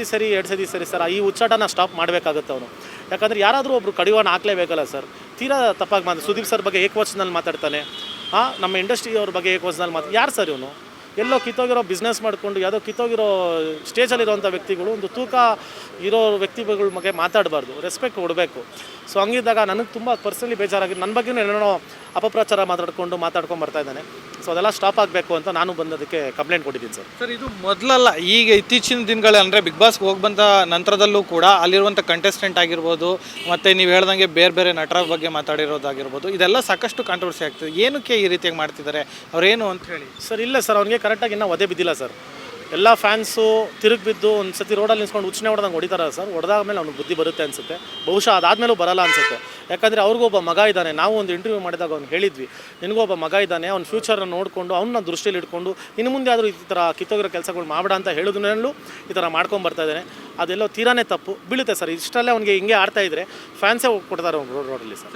ಸರಿ 2 ಸತಿ ಸರಿ ಸರ್, ಈ ಹುಚ್ಚಾಟನ ಸ್ಟಾಪ್ ಮಾಡಬೇಕಾಗುತ್ತೆ ಅವನು. ಯಾಕಂದರೆ ಯಾರಾದರೂ ಒಬ್ರು ಕಡಿವಾಣ ಹಾಕಲೇಬೇಕಲ್ಲ ಸರ್. ತೀರಾ ತಪ್ಪಾಗಿ ಸುದೀಪ್ ಸರ್ ಬಗ್ಗೆ ಏಕವಚನದಲ್ಲಿ ಮಾತಾಡ್ತಾನೆ. ನಮ್ಮ ಇಂಡಸ್ಟ್ರಿಯವ್ರ ಬಗ್ಗೆ ಏಕವಚನದಲ್ಲಿ ಯಾರು ಸರ್ ಇವನು? ಎಲ್ಲೋ ಕಿತ್ತೋಗಿರೋ ಬಿಸ್ನೆಸ್ ಮಾಡಿಕೊಂಡು ಯಾವುದೋ ಕಿತ್ತೋಗಿರೋ ಸ್ಟೇಜಲ್ಲಿರೋಂಥ ವ್ಯಕ್ತಿಗಳು, ಒಂದು ತೂಕ ಇರೋ ವ್ಯಕ್ತಿಗಳ ಬಗ್ಗೆ ಮಾತಾಡಬಾರ್ದು, ರೆಸ್ಪೆಕ್ಟ್ ಕೊಡಬೇಕು. ಸೊ ಹಂಗಿದ್ದಾಗ ನನಗೆ ತುಂಬ ಪರ್ಸನಲಿ ಬೇಜಾರಾಗಿ ನನ್ನ ಬಗ್ಗೆ ಏನೇನೋ ಅಪಪ್ರಚಾರ ಮಾತಾಡ್ಕೊಂಡು ಬರ್ತಾ ಇದ್ದಾನೆ. ಸೊ ಅದೆಲ್ಲ ಸ್ಟಾಪ್ ಆಗಬೇಕು ಅಂತ ನಾನು ಬಂದದಕ್ಕೆ ಕಂಪ್ಲೇಂಟ್ ಕೊಟ್ಟಿದ್ದೀನಿ ಸರ್. ಸರ್, ಇದು ಮೊದಲಲ್ಲ, ಈಗ ಇತ್ತೀಚಿನ ದಿನಗಳು ಅಂದರೆ ಬಿಗ್ ಬಾಸ್ಗೆ ಹೋಗಿ ಬಂದ ನಂತರದಲ್ಲೂ ಕೂಡ ಅಲ್ಲಿರುವಂಥ ಕಂಟೆಸ್ಟೆಂಟ್ ಆಗಿರ್ಬೋದು, ಮತ್ತು ನೀವು ಹೇಳ್ದಂಗೆ ಬೇರೆ ಬೇರೆ ನಟರ ಬಗ್ಗೆ ಮಾತಾಡಿರೋದಾಗಿರ್ಬೋದು, ಇದೆಲ್ಲ ಸಾಕಷ್ಟು ಕಾಂಟ್ರವರ್ಸಿ ಆಗ್ತದೆ. ಏನಕ್ಕೆ ಈ ರೀತಿಯಾಗಿ ಮಾಡ್ತಿದ್ದಾರೆ, ಅವ್ರೇನು ಅಂತ ಹೇಳಿ? ಸರ್ ಇಲ್ಲ ಸರ್, ಅವ್ನಿಗೆ ಕರೆಕ್ಟಾಗಿ ಇನ್ನೂ ಒದೆ ಬಿದ್ದಿಲ್ಲ ಸರ್. ಎಲ್ಲ ಫ್ಯಾನ್ಸು ತಿರುಗಿ ಬಿದ್ದು ಒಂದು ಸತಿ ರೋಡಲ್ಲಿ ನಿಲ್ಸ್ಕೊಂಡು ಹುಚ್ಚನೆ ಹೊಡೆದಂಗೆ ಹೊಡಿತಾರೆ ಸರ್. ಹೊಡೆದಾಗ ಮೇಲೆ ಅವ್ನಿಗೆ ಬುದ್ಧಿ ಬರುತ್ತೆ ಅನಿಸುತ್ತೆ. ಬಹುಶಃ ಅದಾದಮೇಲೂ ಬರಲ್ಲ ಅನಿಸುತ್ತೆ. ಯಾಕಂದರೆ ಅವ್ರಿಗೊಬ್ಬ ಮಗ ಇದ್ದಾನೆ. ನಾವು ಒಂದು ಇಂಟರ್ವ್ಯೂ ಮಾಡಿದಾಗ ಅವ್ನು ಹೇಳಿದ್ವಿ, ನಿನಗೊಬ್ಬ ಮಗ ಇದ್ದಾನೆ, ಅವ್ನ ಫ್ಯೂಚರನ್ನು ನೋಡಿಕೊಂಡು ಅವನ್ನ ದೃಷ್ಟಿಯಲ್ಲಿ ಇಟ್ಕೊಂಡು ಇನ್ನು ಮುಂದೆ ಆದರೂ ಈ ಥರ ಕಿತ್ತೋಗಿರೋ ಕೆಲಸಗಳು ಮಾಡಬೇಡ ಅಂತ ಹೇಳೋದನ್ನೂ ಈ ಥರ ಮಾಡ್ಕೊಂಬರ್ತಾ ಇದ್ದಾನೆ. ಅದೆಲ್ಲೋ ತೀರಾನೇ ತಪ್ಪು ಬೀಳುತ್ತೆ ಸರ್. ಇಷ್ಟಲ್ಲೇ ಅವ್ನಿಗೆ ಹಿಂಗೆ ಆಡ್ತಾಯಿದ್ರೆ ಫ್ಯಾನ್ಸೇ ಹೋಗಿ ಕೊಡ್ತಾರೆ ರೋಡಲ್ಲಿ ಸರ್.